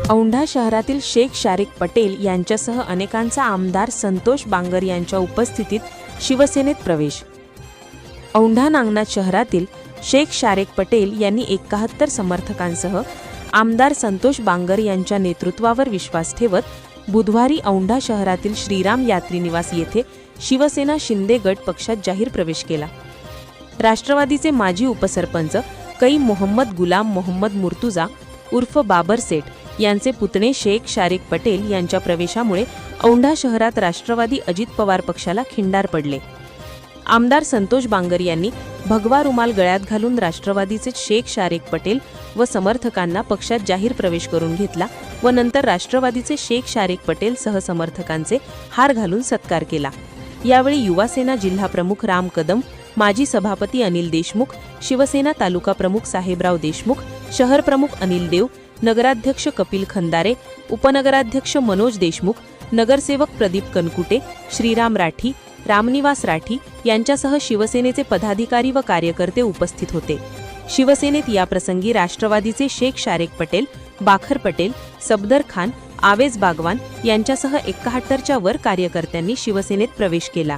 औंढा शहरातील शेख शारिक पटेल यांच्यासह अनेकांचा आमदार संतोष बांगर यांच्या उपस्थितीत शिवसेनेत प्रवेश। औंढा नागनाथ शहरातील शेख शारिक पटेल यांनी 71 समर्थकांसह आमदार संतोष बांगर यांच्या नेतृत्वावर विश्वास ठेवत बुधवारी औंढा शहरातील श्रीराम यात्री निवास येथे शिवसेना शिंदे गट पक्षात जाहीर प्रवेश केला। राष्ट्रवादीचे माजी उपसरपंच कै मोहम्मद गुलाम मोहम्मद मुर्तुजा उर्फ बाबर सेठ यांचे पुतणे शेख शारिक पटेल यांच्या प्रवेशामुळे औंढा शहरात राष्ट्रवादी अजित पवार पक्षाला खिंडार पडले। आमदार संतोष बांगर यांनी भगवा रुमाल गळ्यात घालून राष्ट्रवादीचे शेख शारिक पटेल व समर्थकांना पक्षात जाहीर प्रवेश करून घेतला व नंतर राष्ट्रवादीचे शेख शारिक पटेल सह समर्थकांचे हार घालून सत्कार केला। यावेळी युवासेना जिल्हा प्रमुख राम कदम, माजी सभापती अनिल देशमुख, शिवसेना तालुका प्रमुख साहेबराव देशमुख, शहर प्रमुख अनिल देव, नगराध्यक्ष कपिल खंदारे, उपनगराध्यक्ष मनोज देशमुख, नगरसेवक प्रदीप कनकुटे, श्रीराम राठी, रामनिवास राठी यांच्यासह शिवसेनेचे पदाधिकारी व कार्यकर्ते उपस्थित होते। शिवसेनेत याप्रसंगी राष्ट्रवादीचे शेख शारिक पटेल, बाखर पटेल, सफदर खान, आवेज बागवान यांच्यासह 71च्या वर कार्यकर्त्यांनी शिवसेनेत प्रवेश केला।